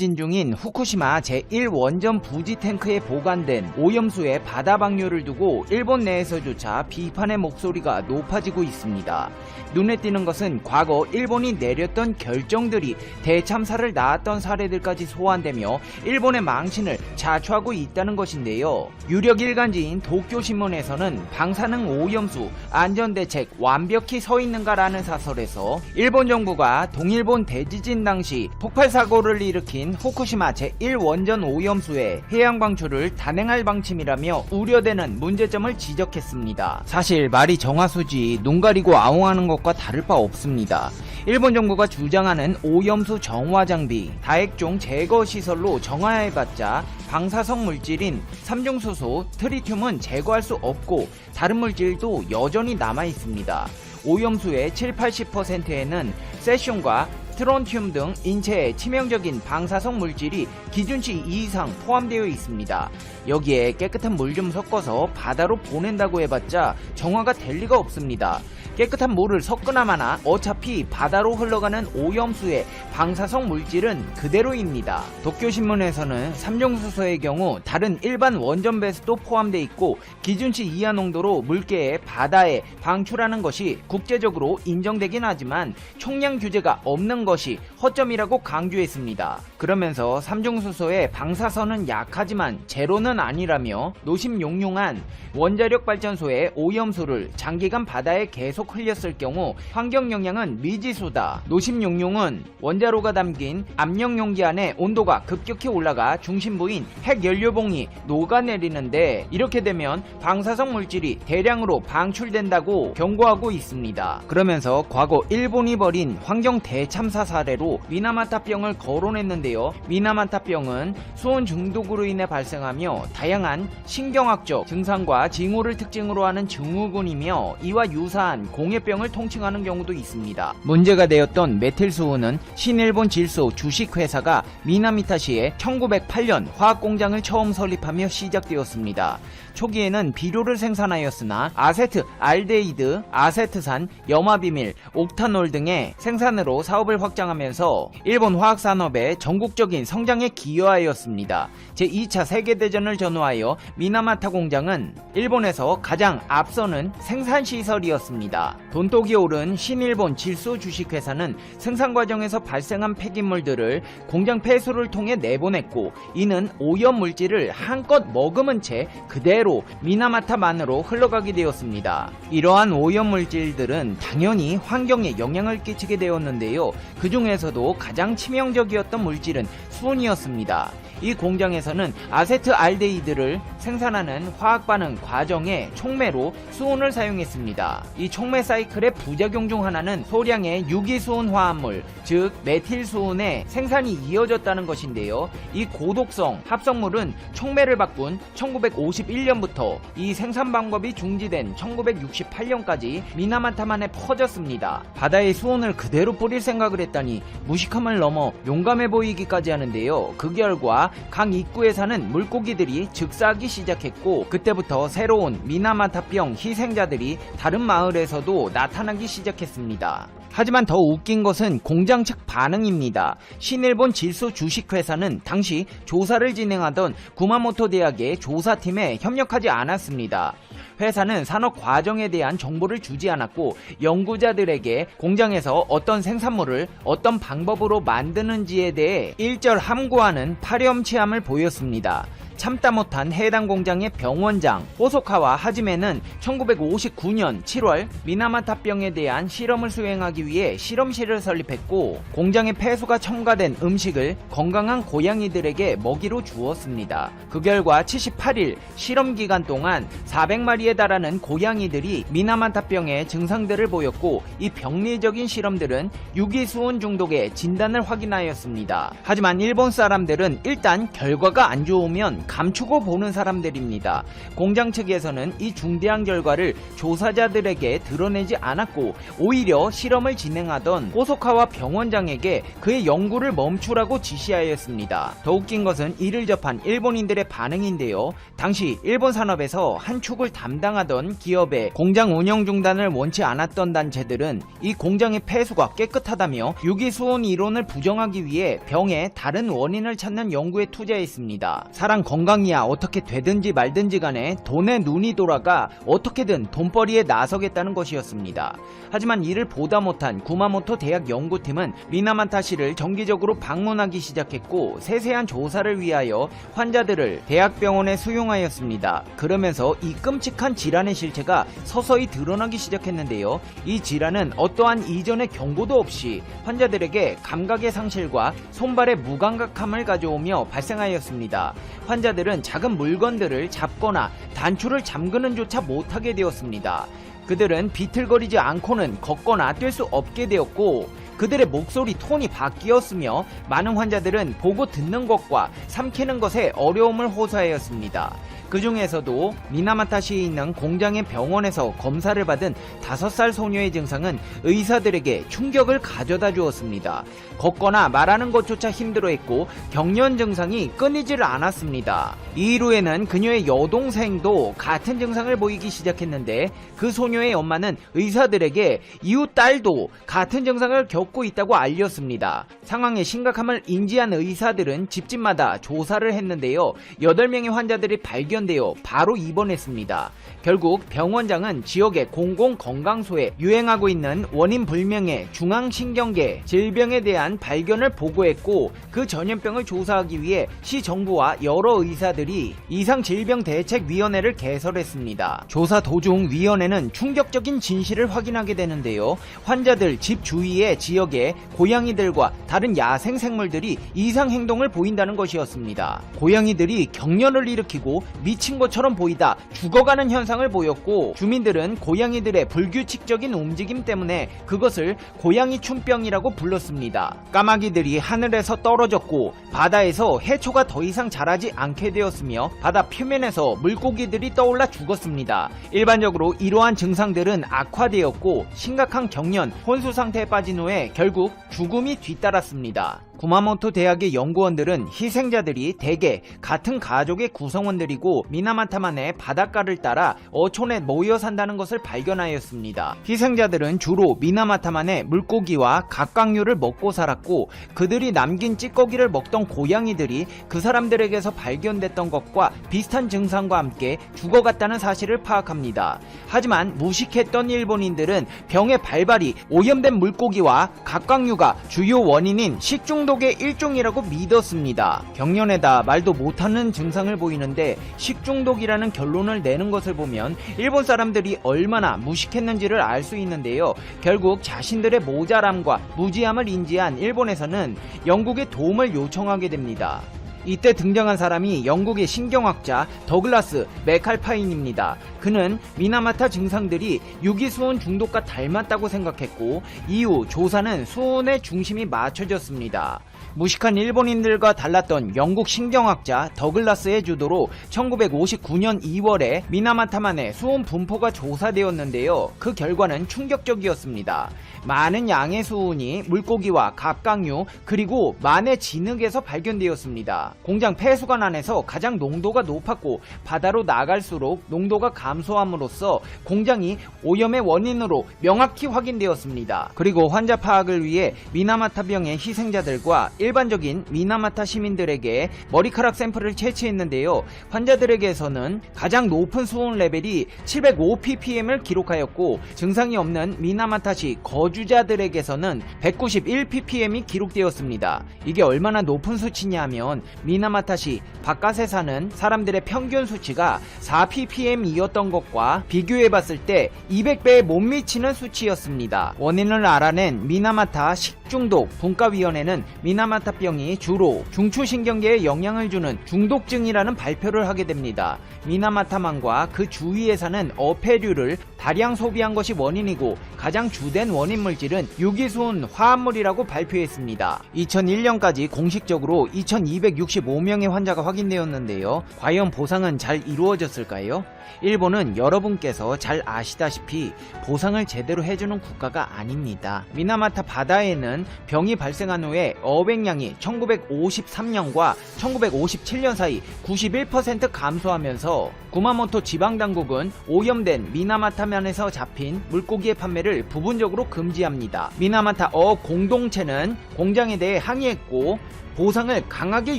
추진 중인 후쿠시마 제1원전 부지 탱크에 보관된 오염수의 바다 방류를 두고 일본 내에서조차 비판의 목소리가 높아지고 있습니다. 눈에 띄는 것은 과거 일본이 내렸던 결정들이 대참사를 낳았던 사례들까지 소환되며 일본의 망신을 자초하고 있다는 것인데요. 유력 일간지인 도쿄신문에서는 방사능 오염수 안전대책 완벽히 서 있는가라는 사설에서 일본 정부가 동일본 대지진 당시 폭발 사고를 일으킨 후쿠시마 제1원전 오염수의 해양 방출을 단행할 방침이라며 우려되는 문제점을 지적했습니다. 사실 말이 정화수지 눈 가리고 아웅하는 것과 다를 바 없습니다. 일본 정부가 주장하는 오염수 정화 장비, 다액종 제거 시설로 정화해봤자 방사성 물질인 삼중수소, 트리튬은 제거할 수 없고 다른 물질도 여전히 남아 있습니다. 오염수의 7-80%에는 세슘과 트론튬 등 인체에 치명적인 방사성 물질이 기준치 이상 포함되어 있습니다. 여기에 깨끗한 물 좀 섞어서 바다로 보낸다고 해봤자 정화가 될 리가 없습니다. 깨끗한 물을 섞거나 마나 어차피 바다로 흘러가는 오염수의 방사성 물질은 그대로입니다. 도쿄신문에서는 삼중수소의 경우 다른 일반 원전 배수도 포함되어 있고 기준치 이하 농도로 물개에 바다에 방출하는 것이 국제적으로 인정되긴 하지만 총량 규제가 없는 것이 허점이라고 강조했습니다. 그러면서 삼중수소의 방사선은 약하지만 제로는 아니라며 노심용용한 원자력 발전소의 오염수를 장기간 바다에 계속 흘렸을 경우 환경 영향은 미지수다. 노심용용은 원자로가 담긴 압력 용기 안에 온도가 급격히 올라가 중심부인 핵연료봉이 녹아내리는데 이렇게 되면 방사성 물질이 대량으로 방출된다고 경고하고 있습니다. 그러면서 과거 일본이 벌인 환경 대참사 사례로 미나마타병을 거론했는데요. 미나마타병은 수온 중독으로 인해 발생하며 다양한 신경학적 증상과 징후를 특징으로 하는 증후군이며 이와 유사한 공해병을 통칭하는 경우도 있습니다. 문제가 되었던 메틸수은은 신일본 질소 주식회사가 미나미타시에 1908년 화학공장을 처음 설립하며 시작되었습니다. 초기에는 비료를 생산하였으나 아세트 알데히드, 아세트산, 염화비밀, 옥타놀 등의 생산으로 사업을 확장하면서 일본 화학산업의 전국적인 성장에 기여하였습니다. 제2차 세계대전을 전후하여 미나마타 공장은 일본에서 가장 앞서는 생산시설이었습니다. 돈독이 오른 신일본 질소 주식회사는 생산 과정에서 발생한 폐기물들을 공장 폐수를 통해 내보냈고 이는 오염물질을 한껏 머금은 채 그대로 미나마타만으로 흘러가게 되었습니다. 이러한 오염물질들은 당연히 환경에 영향을 끼치게 되었는데요. 그 중에서도 가장 치명적이었던 물질은 수은이었습니다. 이 공장에서는 아세트 알데히드를 생산하는 화학반응 과정에 촉매로 수은을 사용했습니다. 이 촉매 사이클의 부작용 중 하나는 소량의 유기수은 화합물, 즉 메틸수은의 생산이 이어졌다는 것인데요. 이 고독성 합성물은 촉매를 바꾼 1951년부터 이 생산 방법이 중지된 1968년까지 미나마타만에 퍼졌습니다. 바다에 수은을 그대로 뿌릴 생각을 했다니 무식함을 넘어 용감해 보이기까지 하는데요. 그 결과 강 입구에 사는 물고기들이 즉사하기 시작했고 그때부터 새로운 미나마타병 희생자들이 다른 마을에서도 나타나기 시작했습니다. 하지만 더 웃긴 것은 공장 측 반응입니다. 신일본 질소 주식회사는 당시 조사를 진행하던 구마모토 대학의 조사팀에 협력하지 않았습니다. 회사는 산업 과정에 대한 정보를 주지 않았고 연구자들에게 공장에서 어떤 생산물을 어떤 방법으로 만드는지에 대해 일절 함구하는 파렴치함을 보였습니다. 참다 못한 해당 공장의 병원장 호소카와 하지메는 1959년 7월 미나마타병에 대한 실험을 수행하기 위해 실험실을 설립했고 공장의 폐수가 첨가된 음식을 건강한 고양이들에게 먹이로 주었습니다. 그 결과 78일 실험 기간 동안 400마리에 달하는 고양이들이 미나마타병의 증상들을 보였고 이 병리적인 실험들은 유기수은 중독의 진단을 확인하였습니다. 하지만 일본 사람들은 일단 결과가 안 좋으면 원인은 감추고 보는 사람들입니다. 공장 측에서는 이 중대한 결과를 조사자들에게 드러내지 않았고 오히려 실험을 진행하던 고소카와 병원장에게 그의 연구를 멈추라고 지시하였습니다. 더 웃긴 것은 이를 접한 일본인들의 반응인데요. 당시 일본 산업에서 한 축을 담당하던 기업의 공장 운영 중단을 원치 않았던 단체들은 이 공장의 폐수가 깨끗하다며 유기수온 이론을 부정하기 위해 병의 다른 원인을 찾는 연구에 투자했습니다. 사람 건강이야 어떻게 되든지 말든지 간에 돈에 눈이 돌아가 어떻게든 돈벌이에 나서겠다는 것이었습니다. 하지만 이를 보다 못한 구마모토 대학 연구팀은 미나마타시를 정기적으로 방문하기 시작했고 세세한 조사를 위하여 환자들을 대학병원에 수용하였습니다. 그러면서 이 끔찍한 질환의 실체가 서서히 드러나기 시작했는데요. 이 질환은 어떠한 이전의 경고도 없이 환자들에게 감각의 상실과 손발의 무감각함을 가져오며 발생하였습니다. 환자들은 작은 물건들을 잡거나 단추를 잠그는 조차 못하게 되었습니다. 그들은 비틀거리지 않고는 걷거나 뛸 수 없게 되었고 그들의 목소리 톤이 바뀌었으며 많은 환자들은 보고 듣는 것과 삼키는 것에 어려움을 호소하였습니다. 그 중에서도 미나마타시에 있는 공장의 병원에서 검사를 받은 5살 소녀의 증상은 의사들에게 충격을 가져다 주었습니다. 걷거나 말하는 것조차 힘들어했고 경련 증상이 끊이질 않았습니다. 이후에는 그녀의 여동생도 같은 증상을 보이기 시작했는데 그 소녀의 엄마는 의사들에게 이웃 딸도 같은 증상을 겪고 있다고 알렸습니다. 상황의 심각함을 인지한 의사들은 집집마다 조사를 했는데요. 8명의 환자들이 발견되어 바로 입원했습니다. 결국 병원장은 지역의 공공건강소에 유행하고 있는 원인 불명의 중앙신경계 질병에 대한 발견을 보고했고 그 전염병을 조사하기 위해 시정부와 여러 의사들이 이상질병대책위원회를 개설했습니다. 조사 도중 위원회는 충격적인 진실을 확인하게 되는데요. 환자들 집 주위의 지역에 고양이들과 다른 야생생물들이 이상행동을 보인다는 것이었습니다. 고양이들이 경련을 일으키고 미친 것처럼 보이다 죽어가는 현상을 보였고 주민들은 고양이들의 불규칙적인 움직임 때문에 그것을 고양이 춘병이라고 불렀습니다. 까마귀들이 하늘에서 떨어졌고 바다에서 해초가 더 이상 자라지 않게 되었으며 바다 표면에서 물고기들이 떠올라 죽었습니다. 일반적으로 이러한 증상들은 악화되었고 심각한 경련, 혼수 상태에 빠진 후에 결국 죽음이 뒤따랐습니다. 구마모토 대학의 연구원들은 희생자들이 대개 같은 가족의 구성원들이고 미나마타만의 바닷가를 따라 어촌에 모여 산다는 것을 발견하였습니다. 희생자들은 주로 미나마타만의 물고기와 갑각류를 먹고 살았고 그들이 남긴 찌꺼기를 먹던 고양이들이 그 사람들에게서 발견됐던 것과 비슷한 증상과 함께 죽어갔다는 사실을 파악합니다. 하지만 무식했던 일본인들은 병의 발발이 오염된 물고기와 갑각류가 주요 원인인 식중독의 일종이라고 믿었습니다. 경련에다 말도 못하는 증상을 보이는데 식중독이라는 결론을 내는 것을 보면 일본 사람들이 얼마나 무식했는지를 알 수 있는데요. 결국 자신들의 모자람과 무지함을 인지한 일본에서는 영국의 도움을 요청하게 됩니다. 이때 등장한 사람이 영국의 신경학자 더글라스 맥칼파인입니다. 그는 미나마타 증상들이 유기수온 중독과 닮았다고 생각했고 이후 조사는 수온의 중심이 맞춰졌습니다. 무식한 일본인들과 달랐던 영국 신경학자 더글라스의 주도로 1959년 2월에 미나마타만의 수온 분포가 조사되었는데요. 그 결과는 충격적이었습니다. 많은 양의 수온이 물고기와 갑각류 그리고 만의 진흙에서 발견되었습니다. 공장 폐수관 안에서 가장 농도가 높았고 바다로 나갈수록 농도가 감소함으로써 공장이 오염의 원인으로 명확히 확인되었습니다. 그리고 환자 파악을 위해 미나마타병의 희생자들과 일반적인 미나마타 시민들에게 머리카락 샘플을 채취했는데요. 환자들에게서는 가장 높은 수온 레벨이 705ppm을 기록하였고 증상이 없는 미나마타시 거주자들에게서는 191ppm이 기록되었습니다. 이게 얼마나 높은 수치냐 하면 미나마타시 바깥에 사는 사람들의 평균 수치가 4ppm이었던 것과 비교해봤을 때 200배에 못 미치는 수치였습니다. 원인을 알아낸 미나마타 식중독 분과위원회는 미나마타병이 주로 중추신경계에 영향을 주는 중독증이라는 발표를 하게 됩니다. 미나마타만과 그 주위에 사는 어패류를 다량 소비한 것이 원인이고 가장 주된 원인 물질은 유기순 화합물이라고 발표했습니다. 2001년까지 공식적으로 2265명의 환자가 확인되었는데요. 과연 보상은 잘 이루어졌을까요? 일본은 여러분께서 잘 아시다시피 보상을 제대로 해주는 국가가 아닙니다. 미나마타 바다에는 병이 발생한 후에 어획량이 1953년과 1957년 사이 91% 감소하면서 구마모토 지방당국은 오염된 미나마타면에서 잡힌 물고기의 판매를 부분적으로 금지합니다. 미나마타 공동체는 공장에 대해 항의했고 보상을 강하게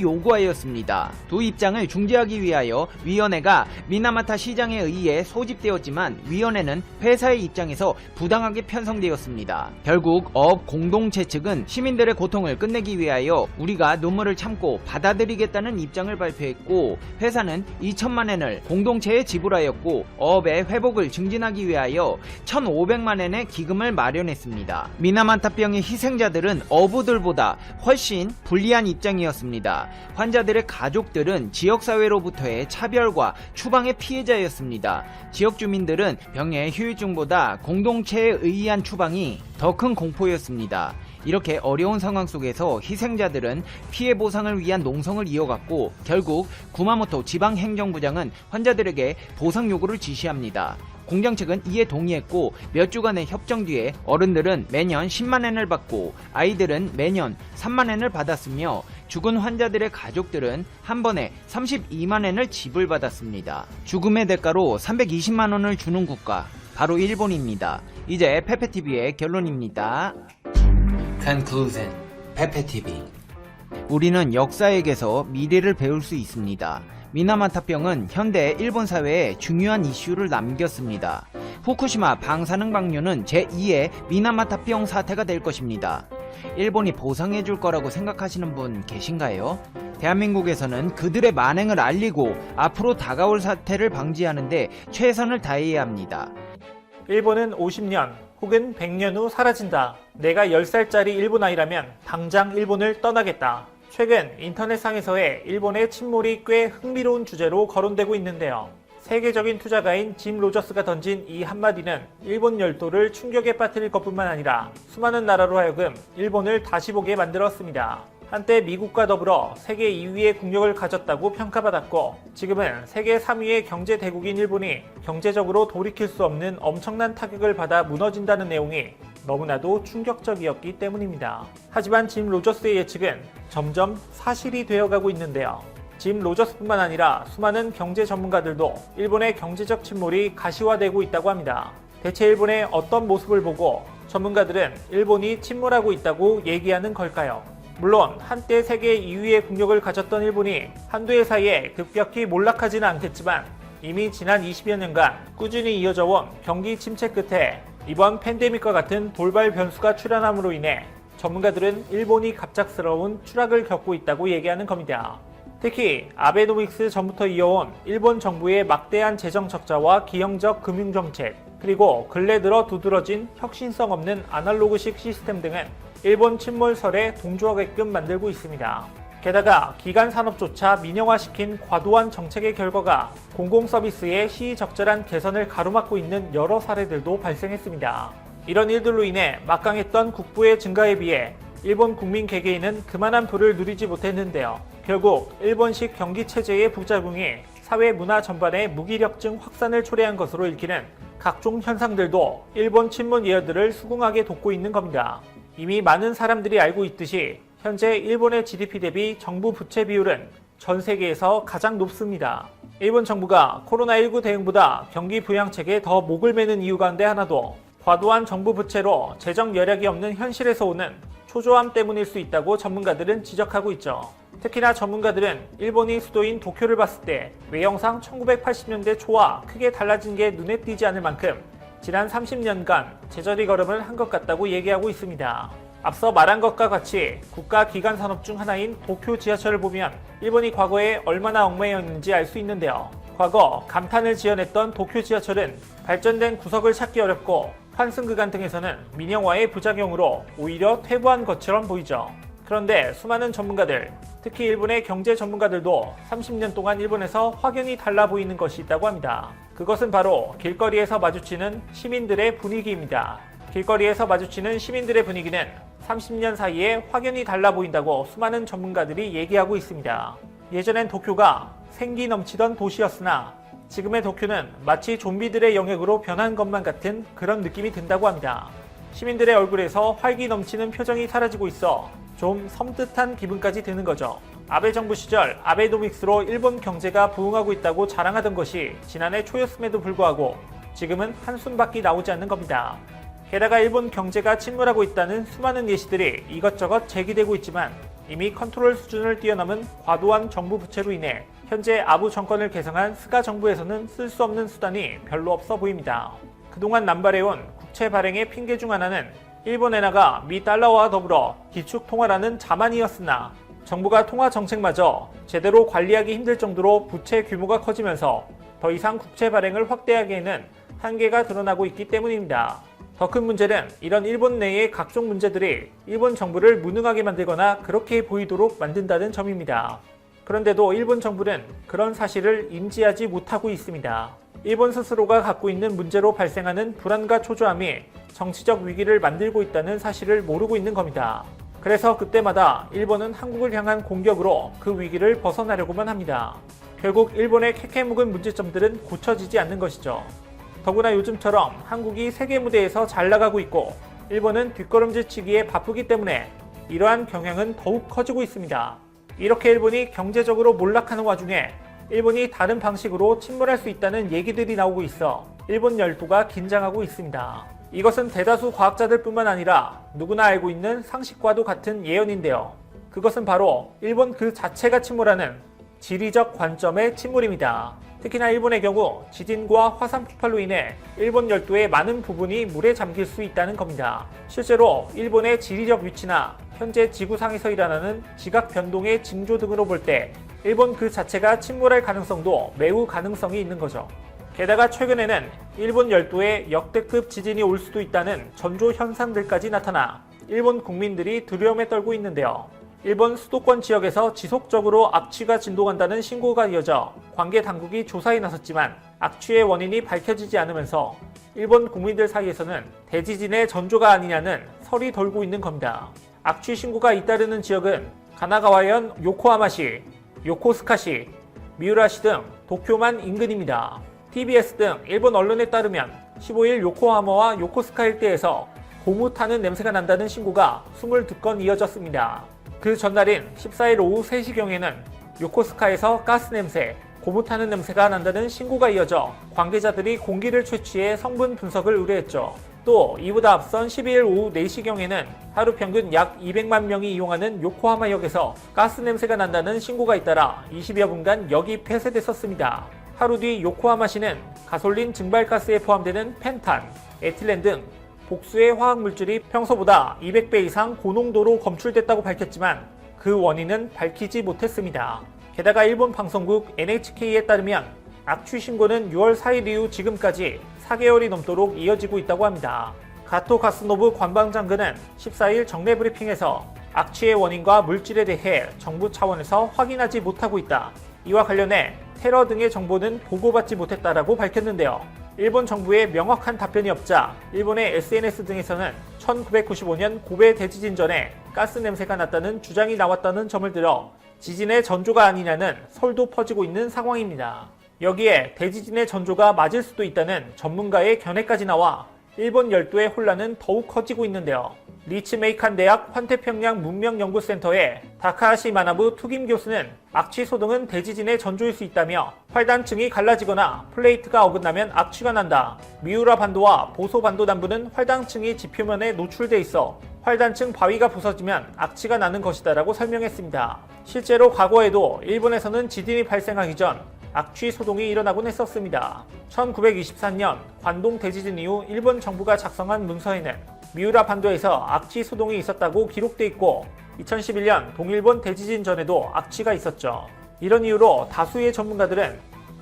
요구하였습니다. 두 입장을 중재하기 위하여 위원회가 미나마타 시장에 의해 소집되었지만 위원회는 회사의 입장에서 부당하게 편성되었습니다. 결국 공동체 측은 시민들의 고통을 끝내기 위하여 우리가 눈물을 참고 받아들이겠다는 입장을 발표했고 회사는 2천만 엔을 공동체에 지불하였고 어업의 회복을 증진하기 위하여 1,500만 엔의 기금을 마련했습니다. 미나마타병의 희생자들은 어부들보다 훨씬 불리한 입장이었습니다. 환자들의 가족들은 지역사회로부터의 차별과 추방의 피해자였습니다. 지역 주민들은 병의 후유증보다 공동체에 의한 추방이 더 큰 공포였습니다. 이렇게 어려운 상황 속에서 희생자들은 피해 보상을 위한 농성을 이어갔고 결국 구마모토 지방행정부장은 환자들에게 보상 요구를 지시합니다. 공장 측은 이에 동의했고 몇 주간의 협정 뒤에 어른들은 매년 10만 엔을 받고 아이들은 매년 3만 엔을 받았으며 죽은 환자들의 가족들은 한 번에 32만 엔을 지불받았습니다. 죽음의 대가로 320만 원을 주는 국가 바로 일본입니다. 이제 페페TV의 결론입니다. Conclusion. 페페TV. 우리는 역사에게서 미래를 배울 수 있습니다. 미나마타병은 현대 일본 사회에 중요한 이슈를 남겼습니다. 후쿠시마 방사능 방류는 제2의 미나마타병 사태가 될 것입니다. 일본이 보상해줄 거라고 생각하시는 분 계신가요? 대한민국에서는 그들의 만행을 알리고 앞으로 다가올 사태를 방지하는데 최선을 다해야 합니다. 일본은 50년 혹은 100년 후 사라진다. 내가 10살짜리 일본 아이라면 당장 일본을 떠나겠다. 최근 인터넷상에서의 일본의 침몰이 꽤 흥미로운 주제로 거론되고 있는데요. 세계적인 투자가인 짐 로저스가 던진 이 한마디는 일본 열도를 충격에 빠뜨릴 것뿐만 아니라 수많은 나라로 하여금 일본을 다시 보게 만들었습니다. 한때 미국과 더불어 세계 2위의 국력을 가졌다고 평가받았고 지금은 세계 3위의 경제 대국인 일본이 경제적으로 돌이킬 수 없는 엄청난 타격을 받아 무너진다는 내용이 너무나도 충격적이었기 때문입니다. 하지만 짐 로저스의 예측은 점점 사실이 되어가고 있는데요. 짐 로저스뿐만 아니라 수많은 경제 전문가들도 일본의 경제적 침몰이 가시화되고 있다고 합니다. 대체 일본의 어떤 모습을 보고 전문가들은 일본이 침몰하고 있다고 얘기하는 걸까요? 물론 한때 세계 2위의 국력을 가졌던 일본이 한두 해 사이에 급격히 몰락하지는 않겠지만 이미 지난 20여 년간 꾸준히 이어져 온 경기 침체 끝에 이번 팬데믹과 같은 돌발 변수가 출현함으로 인해 전문가들은 일본이 갑작스러운 추락을 겪고 있다고 얘기하는 겁니다. 특히 아베노믹스 전부터 이어온 일본 정부의 막대한 재정 적자와 기형적 금융정책, 그리고 근래 들어 두드러진 혁신성 없는 아날로그식 시스템 등은 일본 침몰설에 동조하게끔 만들고 있습니다. 게다가 기간 산업조차 민영화시킨 과도한 정책의 결과가 공공서비스의 시의적절한 개선을 가로막고 있는 여러 사례들도 발생했습니다. 이런 일들로 인해 막강했던 국부의 증가에 비해 일본 국민 개개인은 그만한 표를 누리지 못했는데요. 결국 일본식 경기체제의 부작용이 사회 문화 전반의 무기력증 확산을 초래한 것으로 읽히는 각종 현상들도 일본 침몰 예언들을 수긍하게 돕고 있는 겁니다. 이미 많은 사람들이 알고 있듯이 현재 일본의 GDP 대비 정부 부채 비율은 전 세계에서 가장 높습니다. 일본 정부가 코로나19 대응보다 경기 부양책에 더 목을 매는 이유 가운데 하나도 과도한 정부 부채로 재정 여력이 없는 현실에서 오는 초조함 때문일 수 있다고 전문가들은 지적하고 있죠. 특히나 전문가들은 일본이 수도인 도쿄를 봤을 때 외형상 1980년대 초와 크게 달라진 게 눈에 띄지 않을 만큼 지난 30년간 제자리 걸음을 한 것 같다고 얘기하고 있습니다. 앞서 말한 것과 같이 국가 기간 산업 중 하나인 도쿄 지하철을 보면 일본이 과거에 얼마나 얽매였는지 알 수 있는데요. 과거 감탄을 지어냈던 도쿄 지하철은 발전된 구석을 찾기 어렵고 환승그간 등에서는 민영화의 부작용으로 오히려 퇴보한 것처럼 보이죠. 그런데 수많은 전문가들, 특히 일본의 경제 전문가들도 30년 동안 일본에서 확연히 달라 보이는 것이 있다고 합니다. 그것은 바로 길거리에서 마주치는 시민들의 분위기입니다. 길거리에서 마주치는 시민들의 분위기는 30년 사이에 확연히 달라 보인다고 수많은 전문가들이 얘기하고 있습니다. 예전엔 도쿄가 생기 넘치던 도시였으나 지금의 도쿄는 마치 좀비들의 영역으로 변한 것만 같은 그런 느낌이 든다고 합니다. 시민들의 얼굴에서 활기 넘치는 표정이 사라지고 있어 좀 섬뜩한 기분까지 드는 거죠. 아베 정부 시절 아베노믹스로 일본 경제가 부흥하고 있다고 자랑하던 것이 지난해 초였음에도 불구하고 지금은 한숨밖에 나오지 않는 겁니다. 게다가 일본 경제가 침몰하고 있다는 수많은 예시들이 이것저것 제기되고 있지만 이미 컨트롤 수준을 뛰어넘은 과도한 정부 부채로 인해 현재 아부 정권을 개성한 스가 정부에서는 쓸 수 없는 수단이 별로 없어 보입니다. 그동안 남발해온 국채 발행의 핑계 중 하나는 일본 엔화가 미 달러와 더불어 기축 통화라는 자만이었으나 정부가 통화 정책마저 제대로 관리하기 힘들 정도로 부채 규모가 커지면서 더 이상 국채 발행을 확대하기에는 한계가 드러나고 있기 때문입니다. 더 큰 문제는 이런 일본 내의 각종 문제들이 일본 정부를 무능하게 만들거나 그렇게 보이도록 만든다는 점입니다. 그런데도 일본 정부는 그런 사실을 인지하지 못하고 있습니다. 일본 스스로가 갖고 있는 문제로 발생하는 불안과 초조함이 정치적 위기를 만들고 있다는 사실을 모르고 있는 겁니다. 그래서 그때마다 일본은 한국을 향한 공격으로 그 위기를 벗어나려고만 합니다. 결국 일본의 캐캐 묵은 문제점들은 고쳐지지 않는 것이죠. 더구나 요즘처럼 한국이 세계 무대에서 잘 나가고 있고 일본은 뒷걸음질 치기에 바쁘기 때문에 이러한 경향은 더욱 커지고 있습니다. 이렇게 일본이 경제적으로 몰락하는 와중에 일본이 다른 방식으로 침몰할 수 있다는 얘기들이 나오고 있어 일본 열도가 긴장하고 있습니다. 이것은 대다수 과학자들 뿐만 아니라 누구나 알고 있는 상식과도 같은 예언인데요. 그것은 바로 일본 그 자체가 침몰하는 지리적 관점의 침몰입니다. 특히나 일본의 경우 지진과 화산 폭발로 인해 일본 열도의 많은 부분이 물에 잠길 수 있다는 겁니다. 실제로 일본의 지리적 위치나 현재 지구상에서 일어나는 지각 변동의 징조 등으로 볼 때 일본 그 자체가 침몰할 가능성도 매우 가능성이 있는 거죠. 게다가 최근에는 일본 열도에 역대급 지진이 올 수도 있다는 전조 현상들까지 나타나 일본 국민들이 두려움에 떨고 있는데요. 일본 수도권 지역에서 지속적으로 악취가 진동한다는 신고가 이어져 관계 당국이 조사에 나섰지만 악취의 원인이 밝혀지지 않으면서 일본 국민들 사이에서는 대지진의 전조가 아니냐는 설이 돌고 있는 겁니다. 악취 신고가 잇따르는 지역은 가나가와현 요코하마시, 요코스카시, 미우라시 등 도쿄만 인근입니다. TBS 등 일본 언론에 따르면 15일 요코하마와 요코스카 일대에서 고무 타는 냄새가 난다는 신고가 22건 이어졌습니다. 그 전날인 14일 오후 3시경에는 요코스카에서 가스 냄새, 고무 타는 냄새가 난다는 신고가 이어져 관계자들이 공기를 채취해 성분 분석을 의뢰했죠. 또 이보다 앞선 12일 오후 4시경에는 하루 평균 약 200만 명이 이용하는 요코하마역에서 가스 냄새가 난다는 신고가 잇따라 20여 분간 역이 폐쇄됐었습니다. 하루 뒤 요코하마시는 가솔린 증발가스에 포함되는 펜탄, 에틸렌 등 복수의 화학물질이 평소보다 200배 이상 고농도로 검출됐다고 밝혔지만 그 원인은 밝히지 못했습니다. 게다가 일본 방송국 NHK에 따르면 악취 신고는 6월 4일 이후 지금까지 4개월이 넘도록 이어지고 있다고 합니다. 가토 가스노부 관방장관은 14일 정례 브리핑에서 악취의 원인과 물질에 대해 정부 차원에서 확인하지 못하고 있다. 이와 관련해 테러 등의 정보는 보고받지 못했다라고 밝혔는데요. 일본 정부의 명확한 답변이 없자 일본의 SNS 등에서는 1995년 고베 대지진 전에 가스 냄새가 났다는 주장이 나왔다는 점을 들어 지진의 전조가 아니냐는 설도 퍼지고 있는 상황입니다. 여기에 대지진의 전조가 맞을 수도 있다는 전문가의 견해까지 나와 일본 열도의 혼란은 더욱 커지고 있는데요. 리츠메이칸 대학 환태평양 문명연구센터의 다카하시 마나부 투김 교수는 악취 소동은 대지진의 전조일 수 있다며 활단층이 갈라지거나 플레이트가 어긋나면 악취가 난다. 미우라 반도와 보소 반도 남부는 활단층이 지표면에 노출돼 있어 활단층 바위가 부서지면 악취가 나는 것이다라고 설명했습니다. 실제로 과거에도 일본에서는 지진이 발생하기 전 악취 소동이 일어나곤 했었습니다. 1924년 관동 대지진 이후 일본 정부가 작성한 문서에는 미우라 반도에서 악취 소동이 있었다고 기록돼 있고 2011년 동일본 대지진 전에도 악취가 있었죠. 이런 이유로 다수의 전문가들은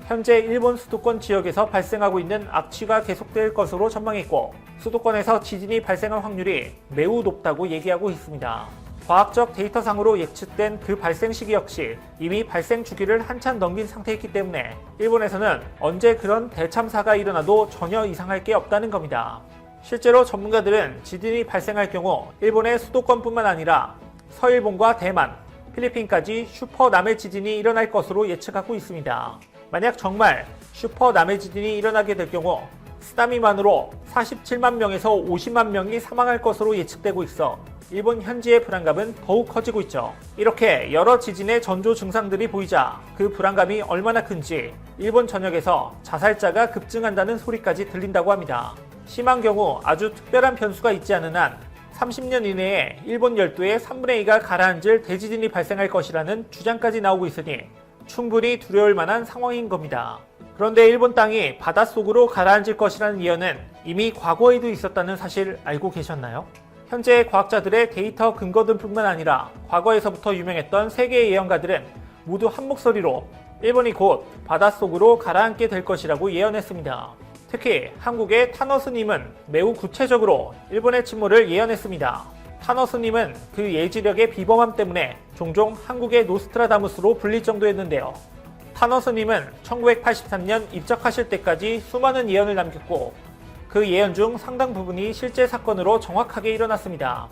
현재 일본 수도권 지역에서 발생하고 있는 악취가 계속될 것으로 전망했고 수도권에서 지진이 발생할 확률이 매우 높다고 얘기하고 있습니다. 과학적 데이터상으로 예측된 그 발생 시기 역시 이미 발생 주기를 한참 넘긴 상태이기 때문에 일본에서는 언제 그런 대참사가 일어나도 전혀 이상할 게 없다는 겁니다. 실제로 전문가들은 지진이 발생할 경우 일본의 수도권뿐만 아니라 서일본과 대만, 필리핀까지 슈퍼남의 지진이 일어날 것으로 예측하고 있습니다. 만약 정말 슈퍼남의 지진이 일어나게 될 경우 쓰나미만으로 47만 명에서 50만 명이 사망할 것으로 예측되고 있어 일본 현지의 불안감은 더욱 커지고 있죠. 이렇게 여러 지진의 전조 증상들이 보이자 그 불안감이 얼마나 큰지 일본 전역에서 자살자가 급증한다는 소리까지 들린다고 합니다. 심한 경우 아주 특별한 변수가 있지 않은 한 30년 이내에 일본 열도의 3분의 2가 가라앉을 대지진이 발생할 것이라는 주장까지 나오고 있으니 충분히 두려울 만한 상황인 겁니다. 그런데 일본 땅이 바닷속으로 가라앉을 것이라는 예언은 이미 과거에도 있었다는 사실 알고 계셨나요? 현재 과학자들의 데이터 근거들뿐만 아니라 과거에서부터 유명했던 세계의 예언가들은 모두 한 목소리로 일본이 곧 바닷속으로 가라앉게 될 것이라고 예언했습니다. 특히 한국의 타너스님은 매우 구체적으로 일본의 침몰을 예언했습니다. 타너스님은 그 예지력의 비범함 때문에 종종 한국의 노스트라다무스로 불릴 정도였는데요. 타너스님은 1983년 입적하실 때까지 수많은 예언을 남겼고 그 예언 중 상당 부분이 실제 사건으로 정확하게 일어났습니다.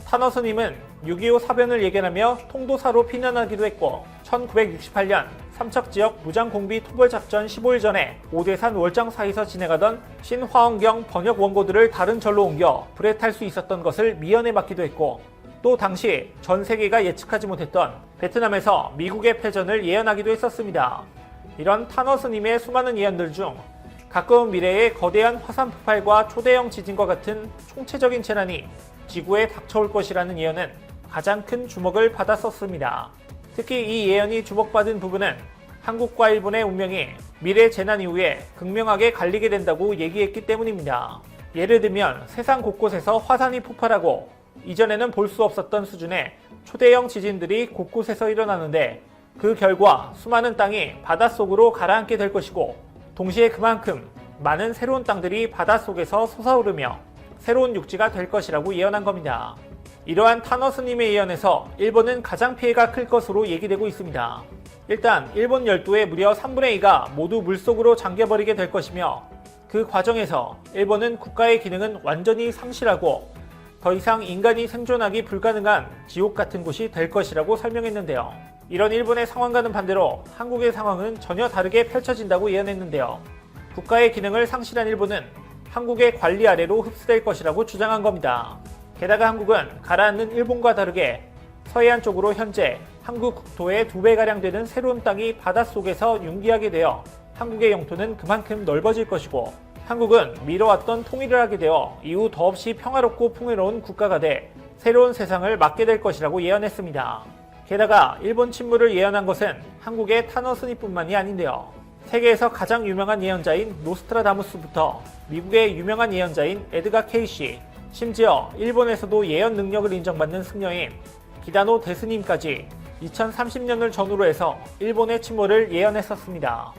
타너스님은 6.25 사변을 예견하며 통도사로 피난하기도 했고 1968년 삼척지역 무장공비 토벌작전 15일 전에 오대산 월장사에서 진행하던 신화원경 번역 원고들을 다른 절로 옮겨 불에 탈 수 있었던 것을 미연에 맡기도 했고 또 당시 전 세계가 예측하지 못했던 베트남에서 미국의 패전을 예언하기도 했었습니다. 이런 타너스님의 수많은 예언들 중 가까운 미래의 거대한 화산 폭발과 초대형 지진과 같은 총체적인 재난이 지구에 닥쳐올 것이라는 예언은 가장 큰 주목을 받았었습니다. 특히 이 예언이 주목받은 부분은 한국과 일본의 운명이 미래 재난 이후에 극명하게 갈리게 된다고 얘기했기 때문입니다. 예를 들면 세상 곳곳에서 화산이 폭발하고 이전에는 볼 수 없었던 수준의 초대형 지진들이 곳곳에서 일어나는데 그 결과 수많은 땅이 바닷속으로 가라앉게 될 것이고 동시에 그만큼 많은 새로운 땅들이 바닷속에서 솟아오르며 새로운 육지가 될 것이라고 예언한 겁니다. 이러한 타너스님의 예언에서 일본은 가장 피해가 클 것으로 얘기되고 있습니다. 일단 일본 열도의 무려 3분의 2가 모두 물속으로 잠겨버리게 될 것이며 그 과정에서 일본은 국가의 기능은 완전히 상실하고 더 이상 인간이 생존하기 불가능한 지옥 같은 곳이 될 것이라고 설명했는데요. 이런 일본의 상황과는 반대로 한국의 상황은 전혀 다르게 펼쳐진다고 예언했는데요. 국가의 기능을 상실한 일본은 한국의 관리 아래로 흡수될 것이라고 주장한 겁니다. 게다가 한국은 가라앉는 일본과 다르게 서해안 쪽으로 현재 한국 국토의 2배가량 되는 새로운 땅이 바닷속에서 융기하게 되어 한국의 영토는 그만큼 넓어질 것이고 한국은 미뤄왔던 통일을 하게 되어 이후 더없이 평화롭고 풍요로운 국가가 돼 새로운 세상을 맞게 될 것이라고 예언했습니다. 게다가 일본 침몰을 예언한 것은 한국의 타너스니뿐만이 아닌데요. 세계에서 가장 유명한 예언자인 노스트라다무스부터 미국의 유명한 예언자인 에드가 케이시, 심지어 일본에서도 예언 능력을 인정받는 승려인 기다노 데스님까지 2030년을 전후로 해서 일본의 침몰을 예언했었습니다.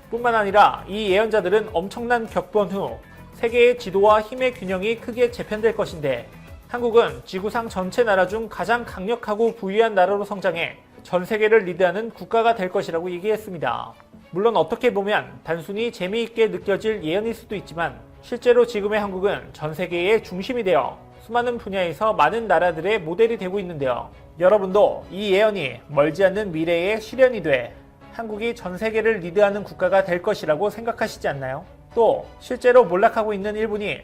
뿐만 아니라 이 예언자들은 엄청난 격변 후 세계의 지도와 힘의 균형이 크게 재편될 것인데 한국은 지구상 전체 나라 중 가장 강력하고 부유한 나라로 성장해 전 세계를 리드하는 국가가 될 것이라고 얘기했습니다. 물론 어떻게 보면 단순히 재미있게 느껴질 예언일 수도 있지만 실제로 지금의 한국은 전 세계의 중심이 되어 수많은 분야에서 많은 나라들의 모델이 되고 있는데요. 여러분도 이 예언이 멀지 않는 미래의 실현이 돼 한국이 전 세계를 리드하는 국가가 될 것이라고 생각하시지 않나요? 또 실제로 몰락하고 있는 일본이